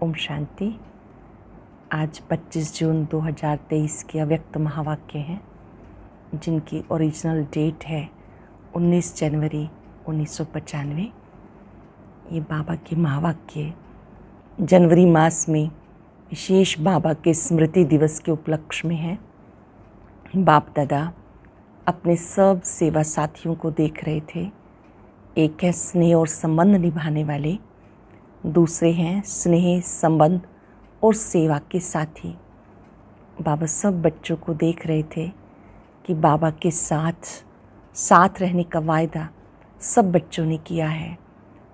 ओम शांति। आज 25 जून 2023 के अव्यक्त महावाक्य हैं जिनकी ओरिजिनल डेट है 19 जनवरी 1995। ये बाबा के महावाक्य जनवरी मास में विशेष बाबा के स्मृति दिवस के उपलक्ष्य में है। बाप दादा अपने सब सेवा साथियों को देख रहे थे। एक है स्नेह और संबंध निभाने वाले, दूसरे हैं स्नेह संबंध और सेवा के साथी। बाबा सब बच्चों को देख रहे थे कि बाबा के साथ रहने का वायदा सब बच्चों ने किया है।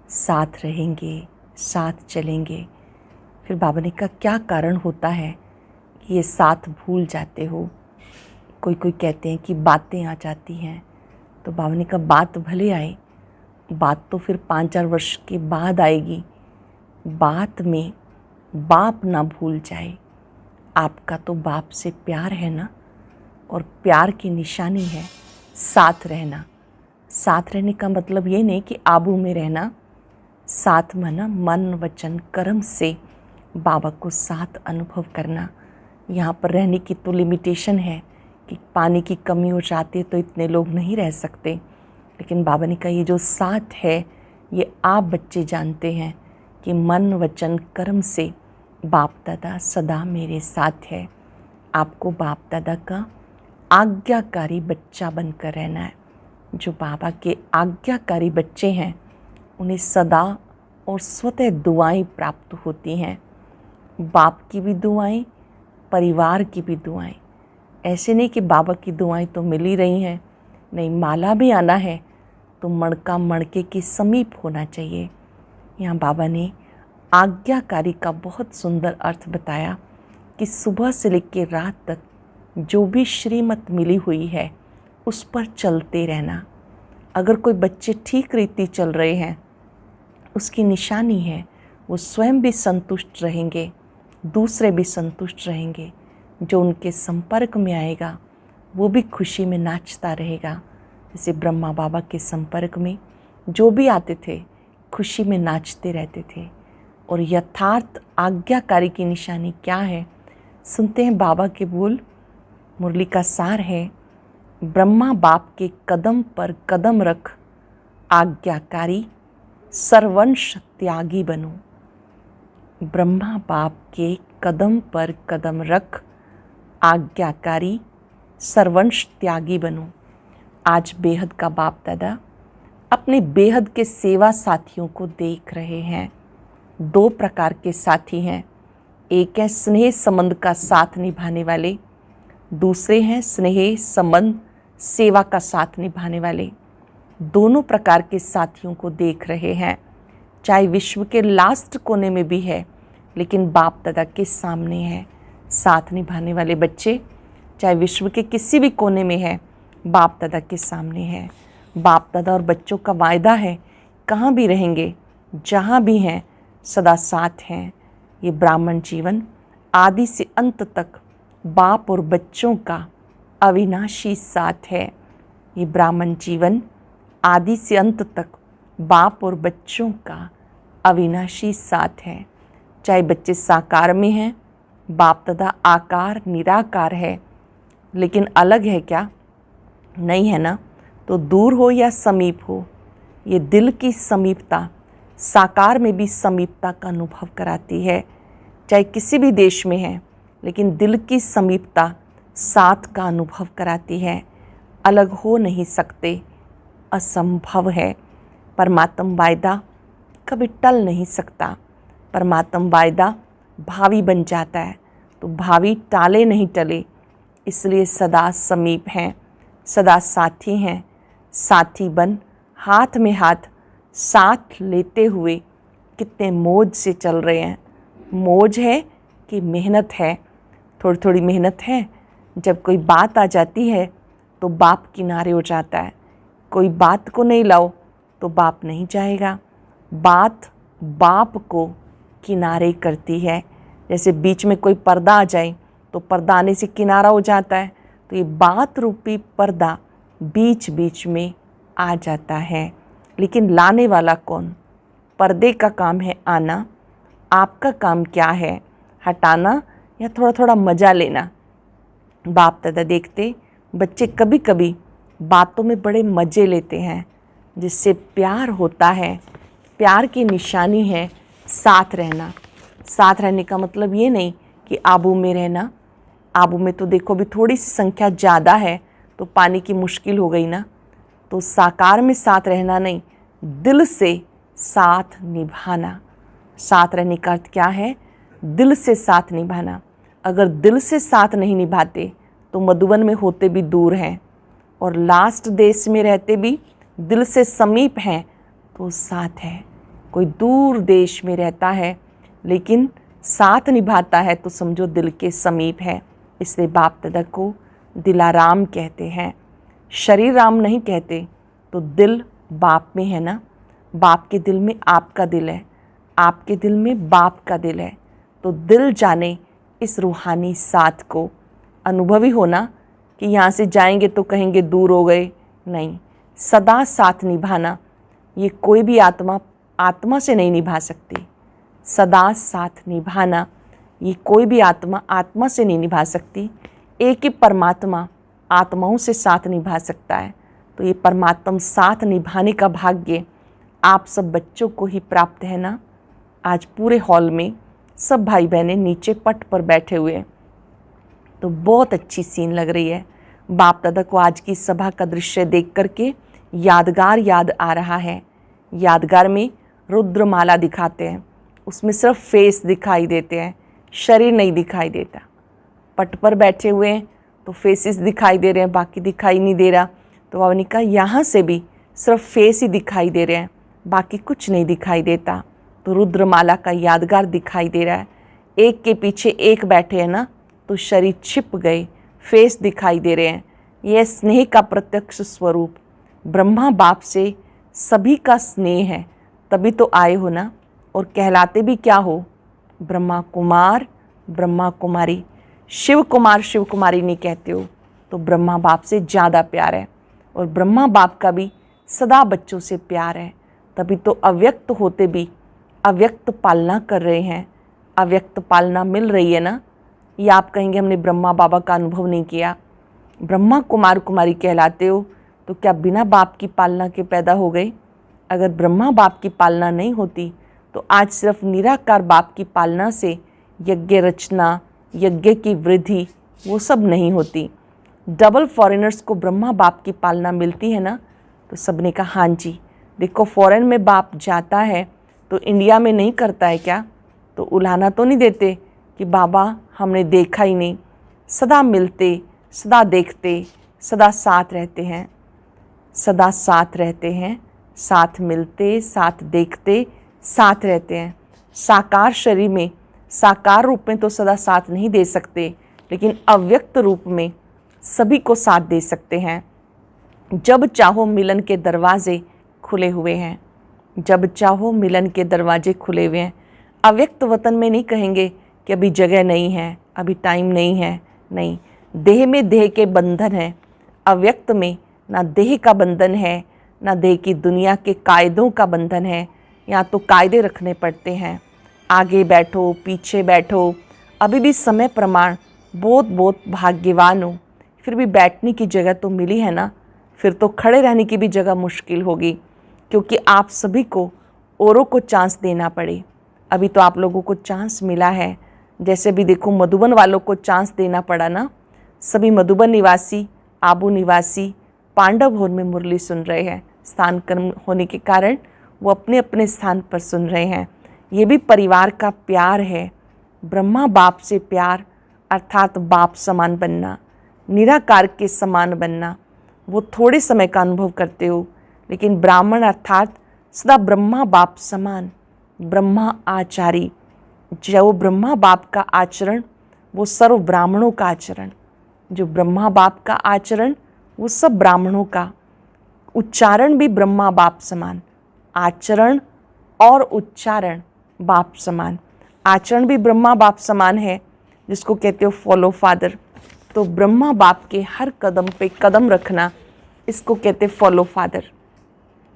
साथ रहेंगे, साथ चलेंगे। फिर बाबा ने कहा क्या कारण होता है कि ये साथ भूल जाते हो। कोई कहते हैं कि बातें आ जाती हैं। तो बाबा ने कहा बात भले आए, बात तो फिर 5-4 वर्ष के बाद आएगी। बात में बाप ना भूल जाए। आपका तो बाप से प्यार है ना, और प्यार की निशानी है साथ रहना। साथ रहने का मतलब ये नहीं कि आबू में रहना। साथ माना मन वचन कर्म से बाबा को साथ अनुभव करना। यहाँ पर रहने की तो लिमिटेशन है कि पानी की कमी हो जाती है तो इतने लोग नहीं रह सकते। लेकिन बाबा ने कहा ये जो साथ है ये आप बच्चे जानते हैं कि मन वचन कर्म से बाप दादा सदा मेरे साथ है। आपको बाप दादा का आज्ञाकारी बच्चा बनकर रहना है। जो बाबा के आज्ञाकारी बच्चे हैं उन्हें सदा और स्वतः दुआएं प्राप्त होती हैं। बाप की भी दुआएं, परिवार की भी दुआएं। ऐसे नहीं कि बाबा की दुआएं तो मिल ही रही हैं, नहीं, माला भी आना है तो मणका मणके के समीप होना चाहिए। यहाँ बाबा ने आज्ञाकारी का बहुत सुंदर अर्थ बताया कि सुबह से लेकर रात तक जो भी श्रीमत मिली हुई है उस पर चलते रहना। अगर कोई बच्चे ठीक रीति चल रहे हैं उसकी निशानी है वो स्वयं भी संतुष्ट रहेंगे, दूसरे भी संतुष्ट रहेंगे। जो उनके संपर्क में आएगा वो भी खुशी में नाचता रहेगा। जैसे ब्रह्मा बाबा के संपर्क में जो भी आते थे खुशी में नाचते रहते थे। और यथार्थ आज्ञाकारी की निशानी क्या है, सुनते हैं बाबा के बोल। मुरली का सार है, ब्रह्मा बाप के कदम पर कदम रख, आज्ञाकारी सर्वंश त्यागी बनो। ब्रह्मा बाप के कदम पर कदम रख, आज्ञाकारी सर्वंश त्यागी बनो। आज बेहद का बाप दादा अपने बेहद के सेवा साथियों को देख रहे हैं। 2 प्रकार के साथी हैं। एक है स्नेह संबंध का साथ निभाने वाले, दूसरे हैं स्नेह संबंध सेवा का साथ निभाने वाले। दोनों प्रकार के साथियों को देख रहे हैं। चाहे विश्व के लास्ट कोने में भी है लेकिन बाप दादा के सामने है। साथ निभाने वाले बच्चे चाहे विश्व के किसी भी कोने में है, बाप दादा के सामने है। बाप दादा और बच्चों का वायदा है कहाँ भी रहेंगे, जहाँ भी हैं सदा साथ हैं। ये ब्राह्मण जीवन आदि से अंत तक बाप और बच्चों का अविनाशी साथ है। ये ब्राह्मण जीवन आदि से अंत तक बाप और बच्चों का अविनाशी साथ है। चाहे बच्चे साकार में हैं, बाप दादा आकार निराकार है। लेकिन अलग है क्या? नहीं है ना। तो दूर हो या समीप हो, ये दिल की समीपता साकार में भी समीपता का अनुभव कराती है। चाहे किसी भी देश में है लेकिन दिल की समीपता साथ का अनुभव कराती है। अलग हो नहीं सकते, असंभव है। परमात्म वायदा कभी टल नहीं सकता। परमात्म वायदा भावी बन जाता है तो भावी टाले नहीं टले। इसलिए सदा समीप हैं, सदा साथी हैं। साथी बन हाथ में हाथ साथ लेते हुए कितने मौज से चल रहे हैं। मौज है कि मेहनत है? थोड़ी थोड़ी मेहनत है। जब कोई बात आ जाती है तो बाप किनारे हो जाता है। कोई बात को नहीं लाओ तो बाप नहीं जाएगा। बात बाप को किनारे करती है। जैसे बीच में कोई पर्दा आ जाए तो पर्दा आने से किनारा हो जाता है, तो ये बात रूपी पर्दा बीच बीच में आ जाता है। लेकिन लाने वाला कौन? पर्दे का काम है आना आपका काम क्या है, हटाना या थोड़ा थोड़ा मज़ा लेना। बाप दादा देखते बच्चे कभी कभी बातों में बड़े मज़े लेते हैं, जिससे प्यार होता है। प्यार की निशानी है साथ रहना। साथ रहने का मतलब ये नहीं कि आबू में रहना। आबू में तो देखो अभी थोड़ी सी संख्या ज़्यादा है तो पानी की मुश्किल हो गई ना। तो साकार में साथ रहना नहीं, दिल से साथ निभाना। साथ रहने का अर्थ क्या है? दिल से साथ निभाना। अगर दिल से साथ नहीं निभाते तो मधुबन में होते भी दूर हैं, और लास्ट देश में रहते भी दिल से समीप हैं तो साथ है। कोई दूर देश में रहता है लेकिन साथ निभाता है तो समझो दिल के समीप है। इसलिए बाप दादा को दिलाराम कहते हैं, शरीर राम नहीं कहते। तो दिल बाप में है ना, बाप के दिल में आपका दिल है, आपके दिल में बाप का दिल है। तो दिल जाने इस रूहानी साथ को। अनुभवी होना कि यहाँ से जाएंगे तो कहेंगे दूर हो गए, नहीं, सदा साथ निभाना। ये कोई भी आत्मा से नहीं निभा सकती। सदा साथ निभाना ये कोई भी आत्मा से नहीं निभा सकती। एक ही परमात्मा आत्माओं से साथ निभा सकता है। तो ये परमात्मा साथ निभाने का भाग्य आप सब बच्चों को ही प्राप्त है ना। आज पूरे हॉल में सब भाई बहनें नीचे पट पर बैठे हुए हैं, तो बहुत अच्छी सीन लग रही है। बाप दादा को आज की सभा का दृश्य देख करके यादगार याद आ रहा है। यादगार में रुद्रमाला दिखाते हैं, उसमें सिर्फ फेस दिखाई देते हैं, शरीर नहीं दिखाई देता। पट पर बैठे हुए हैं तो फेसेस दिखाई दे रहे हैं, बाकी दिखाई नहीं दे रहा। तो बाबा ने कहा यहाँ से भी सिर्फ फेस ही दिखाई दे रहे हैं, बाकी कुछ नहीं दिखाई देता। तो रुद्रमाला का यादगार दिखाई दे रहा है। एक के पीछे एक बैठे हैं ना, तो शरीर छिप गए, फेस दिखाई दे रहे हैं। यह स्नेह का प्रत्यक्ष स्वरूप ब्रह्मा बाप से सभी का स्नेह है, तभी तो आए हो ना। और कहलाते भी क्या हो? ब्रह्मा कुमार ब्रह्मा कुमारी। शिव कुमार शिव कुमारी नहीं कहते हो, तो ब्रह्मा बाप से ज़्यादा प्यार है। और ब्रह्मा बाप का भी सदा बच्चों से प्यार है, तभी तो अव्यक्त होते भी अव्यक्त पालना कर रहे हैं। अव्यक्त पालना मिल रही है ना। ये आप कहेंगे हमने ब्रह्मा बाबा का अनुभव नहीं किया। ब्रह्मा कुमार कुमारी कहलाते हो तो क्या बिना बाप की पालना के पैदा हो गए? अगर ब्रह्मा बाप की पालना नहीं होती तो आज सिर्फ निराकार बाप की पालना से यज्ञ रचना, यज्ञ की वृद्धि, वो सब नहीं होती। डबल फॉरेनर्स को ब्रह्मा बाप की पालना मिलती है ना। तो सब ने कहा हाँ जी। देखो फॉरेन में बाप जाता है तो इंडिया में नहीं करता है क्या? तो उलाहना तो नहीं देते कि बाबा हमने देखा ही नहीं। सदा मिलते, सदा देखते, सदा साथ रहते हैं, सदा साथ रहते हैं, साथ मिलते, साथ देखते, साथ रहते हैं। साकार शरीर में, साकार रूप में तो सदा साथ नहीं दे सकते, लेकिन अव्यक्त रूप में सभी को साथ दे सकते हैं। जब चाहो मिलन के दरवाजे खुले हुए हैं, जब चाहो मिलन के दरवाजे खुले हुए हैं। अव्यक्त वतन में नहीं कहेंगे कि अभी जगह नहीं है, अभी टाइम नहीं है, नहीं। देह में देह के बंधन है, अव्यक्त में ना देह का बंधन है, ना देह की दुनिया के कायदों का बंधन है। यहाँ तो कायदे रखने पड़ते हैं, आगे बैठो, पीछे बैठो। अभी भी समय प्रमाण बहुत बहुत भाग्यवान हो, फिर भी बैठने की जगह तो मिली है ना। फिर तो खड़े रहने की भी जगह मुश्किल होगी, क्योंकि आप सभी को औरों को चांस देना पड़े। अभी तो आप लोगों को चांस मिला है, जैसे भी देखो मधुबन वालों को चांस देना पड़ा ना। सभी मधुबन निवासी, आबू निवासी पांडव भवन में मुरली सुन रहे हैं। स्थान कर्म होने के कारण वो अपने अपने स्थान पर सुन रहे हैं। ये भी परिवार का प्यार है। ब्रह्मा बाप से प्यार अर्थात बाप समान बनना, निराकार के समान बनना। वो थोड़े समय का अनुभव करते हो, लेकिन ब्राह्मण अर्थात सदा ब्रह्मा बाप समान, ब्रह्मा आचारी। जो ब्रह्मा बाप का आचरण वो सर्व ब्राह्मणों का आचरण, जो ब्रह्मा बाप का आचरण वो सब ब्राह्मणों का। उच्चारण भी ब्रह्मा बाप समान, आचरण और उच्चारण बाप समान। आचरण भी ब्रह्मा बाप समान है, जिसको कहते हो फॉलो फादर। तो ब्रह्मा बाप के हर कदम पे कदम रखना, इसको कहते फॉलो फादर।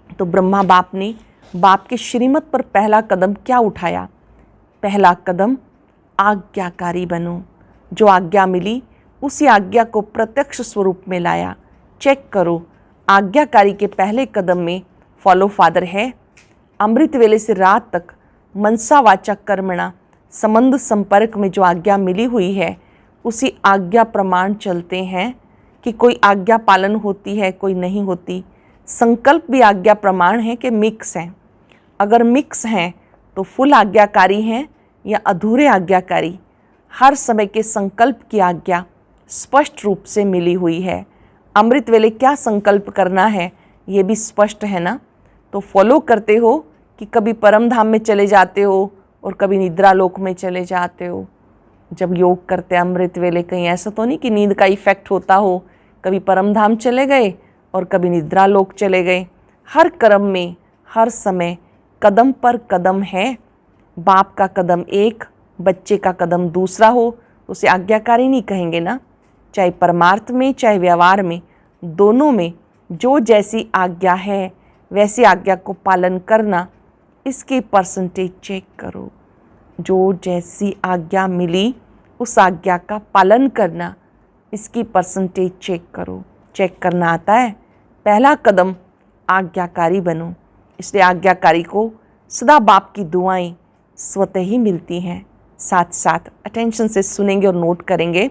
तो ब्रह्मा बाप ने बाप के श्रीमत पर पहला कदम क्या उठाया? पहला कदम, आज्ञाकारी बनो। जो आज्ञा मिली उसी आज्ञा को प्रत्यक्ष स्वरूप में लाया। चेक करो, आज्ञाकारी के पहले कदम में फॉलो फादर है। अमृत वेले से रात तक मनसा वाचा कर्मणा संबंध संपर्क में जो आज्ञा मिली हुई है उसी आज्ञा प्रमाण चलते हैं कि कोई आज्ञा पालन होती है, कोई नहीं होती। संकल्प भी आज्ञा प्रमाण है कि मिक्स हैं। अगर मिक्स हैं तो फुल आज्ञाकारी हैं या अधूरे आज्ञाकारी। हर समय के संकल्प की आज्ञा स्पष्ट रूप से मिली हुई है। अमृत वेले क्या संकल्प करना है ये भी स्पष्ट है ना। तो फॉलो करते हो कि कभी परम धाम में चले जाते हो और कभी निद्रा लोक में चले जाते हो। जब योग करते अमृत वेले कहीं ऐसा तो नहीं कि नींद का इफेक्ट होता हो, कभी परम धाम चले गए और कभी निद्रा लोक चले गए। हर कर्म में हर समय कदम पर कदम है। बाप का कदम एक, बच्चे का कदम दूसरा हो तो उसे आज्ञाकारी नहीं कहेंगे ना। चाहे परमार्थ में चाहे व्यवहार में, दोनों में जो जैसी आज्ञा है वैसी आज्ञा को पालन करना, इसकी परसेंटेज चेक करो। जो जैसी आज्ञा मिली उस आज्ञा का पालन करना, इसकी परसेंटेज चेक करो। चेक करना आता है। पहला कदम, आज्ञाकारी बनो। इसलिए आज्ञाकारी को सदा बाप की दुआएं स्वतः ही मिलती हैं। साथ साथ अटेंशन से सुनेंगे और नोट करेंगे।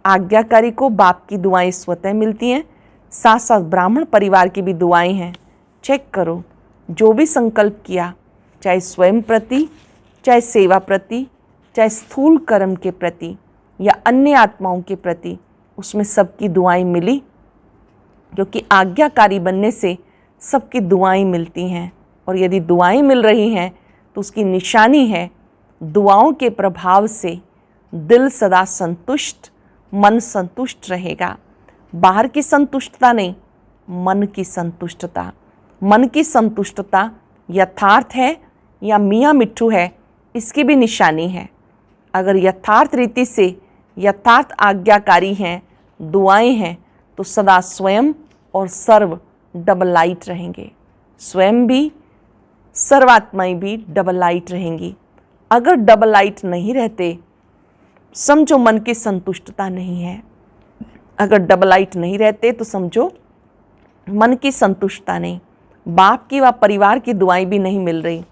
आज्ञाकारी को बाप की दुआएं स्वतः मिलती हैं, साथ साथ ब्राह्मण परिवार की भी दुआएं हैं। चेक करो, जो भी संकल्प किया, चाहे स्वयं प्रति, चाहे सेवा प्रति, चाहे स्थूल कर्म के प्रति या अन्य आत्माओं के प्रति, उसमें सबकी दुआएं मिली। क्योंकि आज्ञाकारी बनने से सबकी दुआएं मिलती हैं। और यदि दुआएं मिल रही हैं तो उसकी निशानी है दुआओं के प्रभाव से दिल सदा संतुष्ट, मन संतुष्ट रहेगा। बाहर की संतुष्टता नहीं, मन की संतुष्टता। मन की संतुष्टता यथार्थ है या मियाँ मिट्ठू है, इसकी भी निशानी है। अगर यथार्थ रीति से यथार्थ आज्ञाकारी हैं, दुआएं हैं, तो सदा स्वयं और सर्व डबल लाइट रहेंगे। स्वयं भी, सर्वात्माएं भी डबल लाइट रहेंगी। अगर डबल लाइट नहीं रहते, समझो मन की संतुष्टता नहीं है। अगर डबल लाइट नहीं रहते तो समझो मन की संतुष्टता नहीं। बाप की व परिवार की दुआएं भी नहीं मिल रही।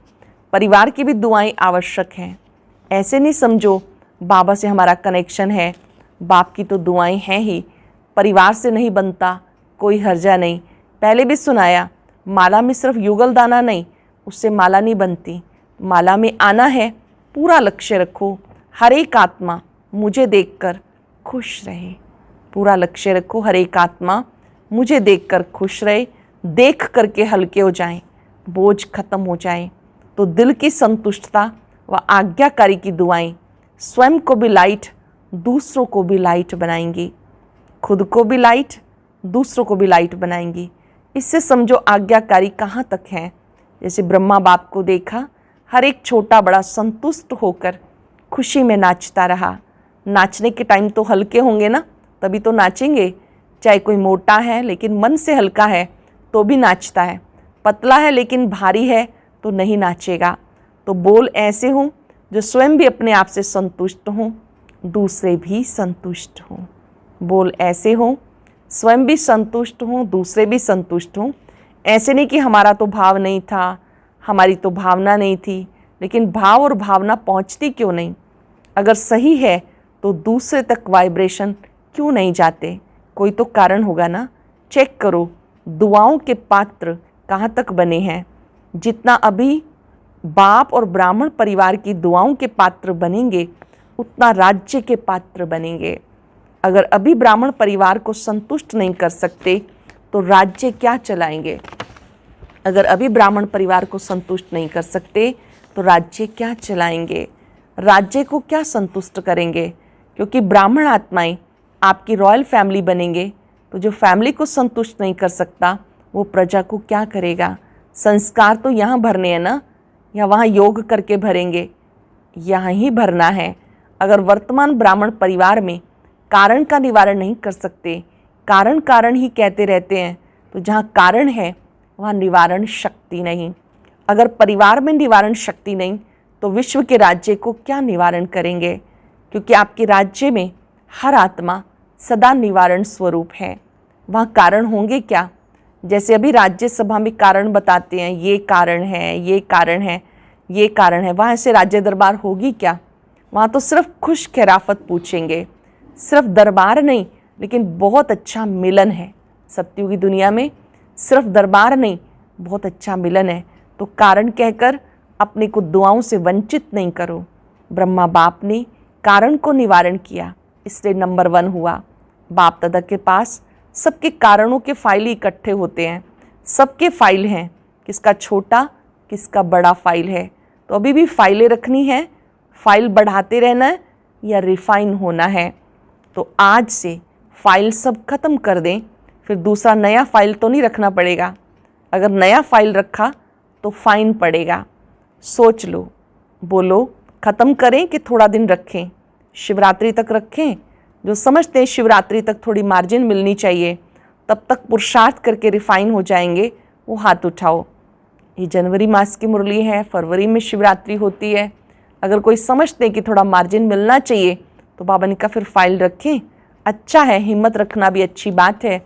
परिवार की भी दुआएं आवश्यक हैं। ऐसे नहीं समझो बाबा से हमारा कनेक्शन है, बाप की तो दुआएं हैं ही, परिवार से नहीं बनता, कोई हर्जा नहीं। पहले भी सुनाया, माला में सिर्फ युगल दाना नहीं, उससे माला नहीं बनती। माला में आना है, पूरा लक्ष्य रखो। हर एक आत्मा मुझे देखकर खुश रहे। पूरा लक्ष्य रखो, हर एक आत्मा मुझे देखकर खुश रहे। देख करके हल्के हो जाएं, बोझ खत्म हो जाए। तो दिल की संतुष्टता व आज्ञाकारी की दुआएं स्वयं को भी लाइट, दूसरों को भी लाइट बनाएंगी। खुद को भी लाइट, दूसरों को भी लाइट बनाएंगी। इससे समझो आज्ञाकारी कहाँ तक है। जैसे ब्रह्मा बाप को देखा, हर एक छोटा बड़ा संतुष्ट होकर खुशी में नाचता रहा। नाचने के टाइम तो हल्के होंगे ना, तभी तो नाचेंगे। चाहे कोई मोटा है लेकिन मन से हल्का है तो भी नाचता है, पतला है लेकिन भारी है तो नहीं नाचेगा। तो बोल ऐसे हों जो स्वयं भी अपने आप से संतुष्ट हों, दूसरे भी संतुष्ट हों। बोल ऐसे हों, स्वयं भी संतुष्ट हों, दूसरे भी संतुष्ट हों। ऐसे नहीं कि हमारा तो भाव नहीं था, हमारी तो भावना नहीं थी, लेकिन भाव और भावना पहुंचती क्यों नहीं? अगर सही है तो दूसरे तक वाइब्रेशन क्यों नहीं जाते? कोई तो कारण होगा ना। चेक करो, दुआओं के पात्र कहाँ तक बने हैं। जितना अभी बाप और ब्राह्मण परिवार की दुआओं के पात्र बनेंगे, उतना राज्य के पात्र बनेंगे। अगर अभी ब्राह्मण परिवार को संतुष्ट नहीं कर सकते तो राज्य क्या चलाएंगे? अगर अभी ब्राह्मण परिवार को संतुष्ट नहीं कर सकते तो राज्य क्या चलाएंगे? राज्य को क्या संतुष्ट करेंगे? क्योंकि ब्राह्मण आत्माएं आपकी रॉयल फैमिली बनेंगे, तो जो फैमिली को संतुष्ट नहीं कर सकता वो प्रजा को क्या करेगा? संस्कार तो यहाँ भरने हैं ना, या वहाँ योग करके भरेंगे? यहाँ ही भरना है। अगर वर्तमान ब्राह्मण परिवार में कारण का निवारण नहीं कर सकते, कारण कारण ही कहते रहते हैं, तो जहाँ कारण है वहाँ निवारण शक्ति नहीं। अगर परिवार में निवारण शक्ति नहीं तो विश्व के राज्य को क्या निवारण करेंगे, क्योंकि आपके राज्य में हर आत्मा सदा निवारण स्वरूप है। वहाँ कारण होंगे क्या? जैसे अभी राज्यसभा में कारण बताते हैं, ये कारण है, ये कारण है, ये कारण है, वहाँ ऐसे राज्य दरबार होगी क्या? वहाँ तो सिर्फ खुश खैराफत पूछेंगे। सिर्फ दरबार नहीं, लेकिन बहुत अच्छा मिलन है। सत्युगी दुनिया में सिर्फ दरबार नहीं, बहुत अच्छा मिलन है। तो कारण कहकर अपने को दुआओं से वंचित नहीं करो। ब्रह्मा बाप ने कारण को निवारण किया, इसलिए नंबर 1 हुआ। बाप दादा के पास सबके कारणों के फाइल इकट्ठे होते हैं, सबके फाइल हैं, किसका छोटा किसका बड़ा फाइल है। तो अभी भी फाइलें रखनी है, फाइल बढ़ाते रहना है या रिफाइन होना है। तो आज से फाइल सब खत्म कर दें, फिर दूसरा नया फाइल तो नहीं रखना पड़ेगा। अगर नया फाइल रखा तो फाइन पड़ेगा। सोच लो, बोलो, ख़त्म करें कि थोड़ा दिन रखें? शिवरात्रि तक रखें? जो समझते हैं शिवरात्रि तक थोड़ी मार्जिन मिलनी चाहिए, तब तक पुरुषार्थ करके रिफाइन हो जाएंगे, वो हाथ उठाओ। ये जनवरी मास की मुरली है, फरवरी में शिवरात्रि होती है। अगर कोई समझते हैं कि थोड़ा मार्जिन मिलना चाहिए तो बाबा ने कहा फिर फाइल रखें। अच्छा है, हिम्मत रखना भी अच्छी बात है,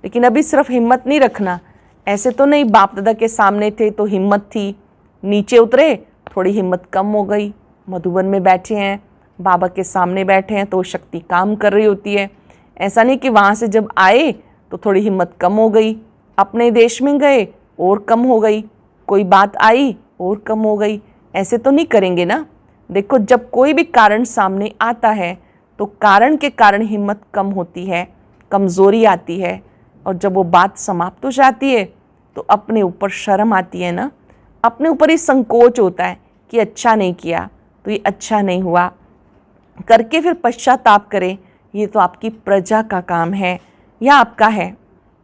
लेकिन अभी सिर्फ हिम्मत नहीं रखना। ऐसे तो नहीं बाप दादा के सामने थे तो हिम्मत थी, नीचे उतरे थोड़ी हिम्मत कम हो गई। मधुबन में बैठे हैं, बाबा के सामने बैठे हैं तो शक्ति काम कर रही होती है। ऐसा नहीं कि वहाँ से जब आए तो थोड़ी हिम्मत कम हो गई, अपने देश में गए और कम हो गई, कोई बात आई और कम हो गई। ऐसे तो नहीं करेंगे ना। देखो, जब कोई भी कारण सामने आता है तो कारण के कारण हिम्मत कम होती है, कमज़ोरी आती है, और जब वो बात समाप्त हो जाती है तो अपने ऊपर शर्म आती है ना, अपने ऊपर ही संकोच होता है कि अच्छा नहीं किया तो ये अच्छा नहीं हुआ करके फिर पश्चाताप करें। ये तो आपकी प्रजा का काम है या आपका है?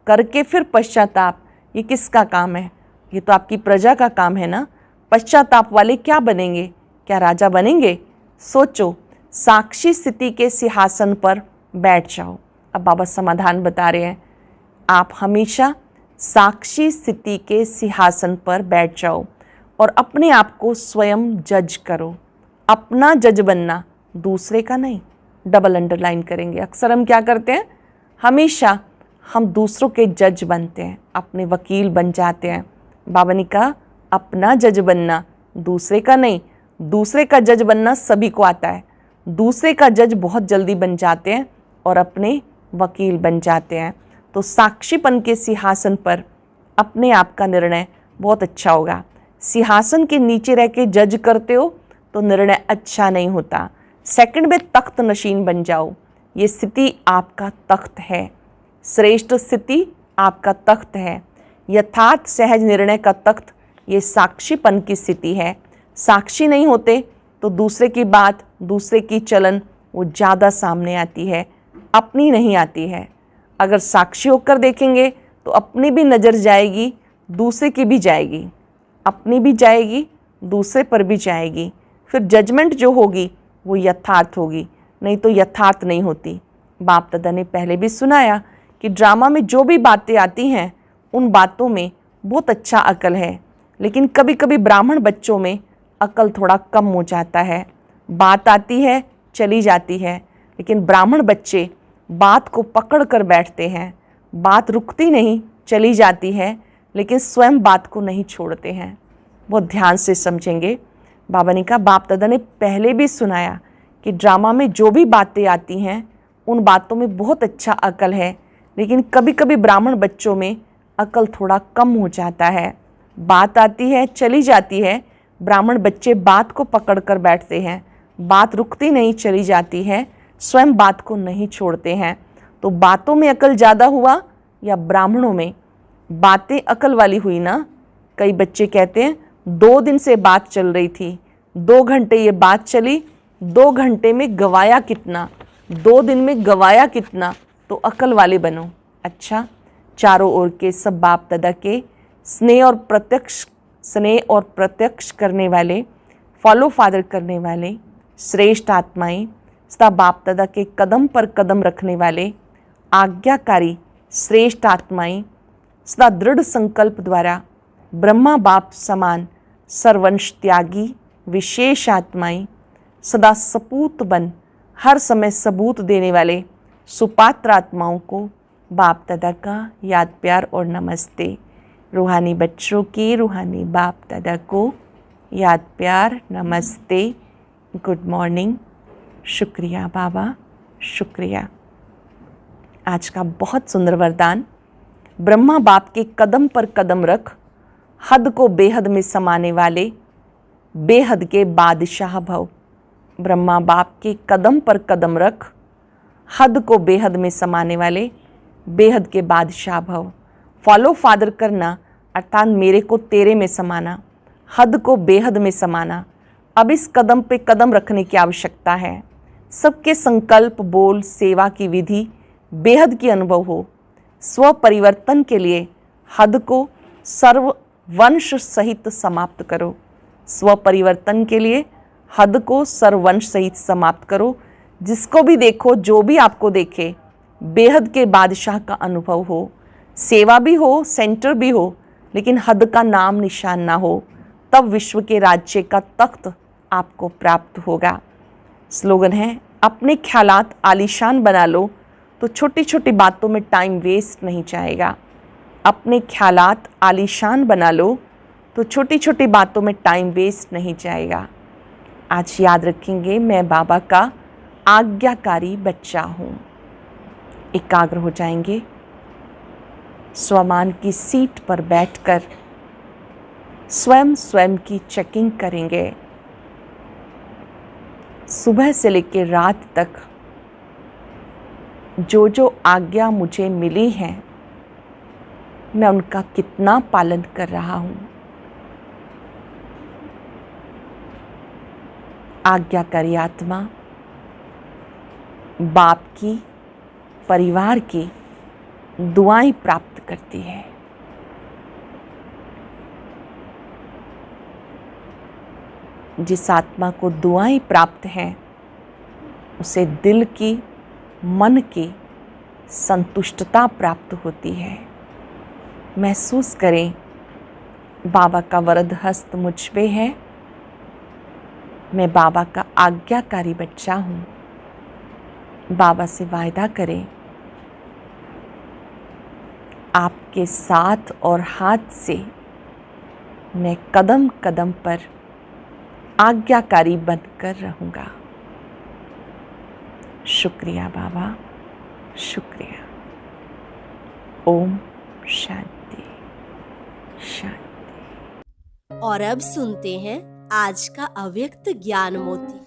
करके फिर पश्चाताप, ये किसका काम है? ये तो आपकी प्रजा का काम है ना। पश्चाताप वाले क्या बनेंगे? क्या राजा बनेंगे? सोचो, साक्षी स्थिति के सिंहासन पर बैठ जाओ। अब बाबा समाधान बता रहे हैं, आप हमेशा साक्षी स्थिति के सिंहासन पर बैठ जाओ और अपने आप को स्वयं जज करो। अपना जज बनना, दूसरे का नहीं। डबल अंडरलाइन करेंगे। अक्सर हम क्या करते हैं, हमेशा हम दूसरों के जज बनते हैं, अपने वकील बन जाते हैं। बाबा ने कहा अपना जज बनना, दूसरे का नहीं। दूसरे का जज बनना सभी को आता है, दूसरे का जज बहुत जल्दी बन जाते हैं और अपने वकील बन जाते हैं। तो साक्षीपन के सिंहासन पर अपने आप का निर्णय बहुत अच्छा होगा। सिंहासन के नीचे रह के जज करते हो तो निर्णय अच्छा नहीं होता। सेकंड में तख्त नशीन बन जाओ। ये स्थिति आपका तख्त है, श्रेष्ठ स्थिति आपका तख्त है। यथार्थ सहज निर्णय का तख्त ये साक्षीपन की स्थिति है। साक्षी नहीं होते तो दूसरे की बात, दूसरे की चलन वो ज़्यादा सामने आती है, अपनी नहीं आती है। अगर साक्षी होकर देखेंगे तो अपनी भी नज़र जाएगी, दूसरे की भी जाएगी, अपनी भी जाएगी, दूसरे पर भी जाएगी। फिर जजमेंट जो होगी वो यथार्थ होगी, नहीं तो यथार्थ नहीं होती। बाप दादा ने पहले भी सुनाया कि ड्रामा में जो भी बातें आती हैं उन बातों में बहुत अच्छा अकल है, लेकिन कभी कभी ब्राह्मण बच्चों में अकल थोड़ा कम हो जाता है। बात आती है चली जाती है, लेकिन ब्राह्मण बच्चे बात को पकड़ कर बैठते हैं। बात रुकती नहीं, चली जाती है, लेकिन स्वयं बात को नहीं छोड़ते हैं। बहुत ध्यान से समझेंगे। बाबा ने कहा बाप दादा ने पहले भी सुनाया कि ड्रामा में जो भी बातें आती हैं उन बातों में बहुत अच्छा अकल है, लेकिन कभी कभी ब्राह्मण बच्चों में अकल थोड़ा कम हो जाता है। बात आती है चली जाती है, ब्राह्मण बच्चे बात को पकड़ कर बैठते हैं, बात रुकती नहीं, चली जाती है, स्वयं बात को नहीं छोड़ते हैं। तो बातों में अकल ज़्यादा हुआ या ब्राह्मणों में? बातें अकल वाली हुई ना। कई बच्चे कहते हैं 2 दिन से बात चल रही थी, 2 घंटे ये बात चली, 2 घंटे में गवाया कितना, 2 दिन में गवाया कितना। तो अकल वाले बनो। अच्छा, चारों ओर के सब बाप दादा के स्नेह और प्रत्यक्ष करने वाले, फॉलो फादर करने वाले श्रेष्ठ आत्माएं, सदा बाप दादा के कदम पर कदम रखने वाले आज्ञाकारी श्रेष्ठ आत्माएं, सदा दृढ़ संकल्प द्वारा ब्रह्मा बाप समान सर्वंश त्यागी विशेष आत्माएं, सदा सपूत बन हर समय सबूत देने वाले सुपात्र आत्माओं को बाप दादा का याद प्यार और नमस्ते। रूहानी बच्चों के रूहानी बाप दादा को याद प्यार नमस्ते, गुड मॉर्निंग, शुक्रिया बाबा, शुक्रिया। आज का बहुत सुंदर वरदान, ब्रह्मा बाप के कदम पर कदम रख, हद को बेहद में समाने वाले बेहद के बादशाह भव। ब्रह्मा बाप के कदम पर कदम रख, हद को बेहद में समाने वाले बेहद के बादशाह भव। फॉलो फादर करना अर्थात मेरे को तेरे में समाना, हद को बेहद में समाना। अब इस कदम पे कदम रखने की आवश्यकता है। सबके संकल्प, बोल, सेवा की विधि बेहद की अनुभव हो। स्व परिवर्तन के लिए हद को सर्व वंश सहित समाप्त करो। स्व परिवर्तन के लिए हद को सर्ववंश सहित समाप्त करो। जिसको भी देखो, जो भी आपको देखे, बेहद के बादशाह का अनुभव हो। सेवा भी हो, सेंटर भी हो, लेकिन हद का नाम निशान ना हो, तब विश्व के राज्य का तख्त आपको प्राप्त होगा। स्लोगन है, अपने ख्यालात आलीशान बना लो तो छोटी छोटी बातों में टाइम वेस्ट नहीं जाएगा। अपने ख्यालात आलीशान बना लो तो छोटी छोटी बातों में टाइम वेस्ट नहीं जाएगा। आज याद रखेंगे, मैं बाबा का आज्ञाकारी बच्चा हूँ। एकाग्र हो जाएंगे, स्वमान की सीट पर बैठकर स्वयं स्वयं की चेकिंग करेंगे। सुबह से लेकर रात तक जो जो आज्ञा मुझे मिली है, मैं उनका कितना पालन कर रहा हूँ। आज्ञाकारी आत्मा बाप की, परिवार की दुआएं प्राप्त करती है। जिस आत्मा को दुआएं प्राप्त हैं, उसे दिल की, मन की संतुष्टता प्राप्त होती है। महसूस करें, बाबा का वरद हस्त मुझ पे है। मैं बाबा का आज्ञाकारी बच्चा हूँ। बाबा से वायदा करें, आपके साथ और हाथ से मैं कदम कदम पर आज्ञाकारी बनकर रहूँगा। शुक्रिया बाबा, शुक्रिया। ओम शांति शांति। और अब सुनते हैं आज का अव्यक्त ज्ञान मोती।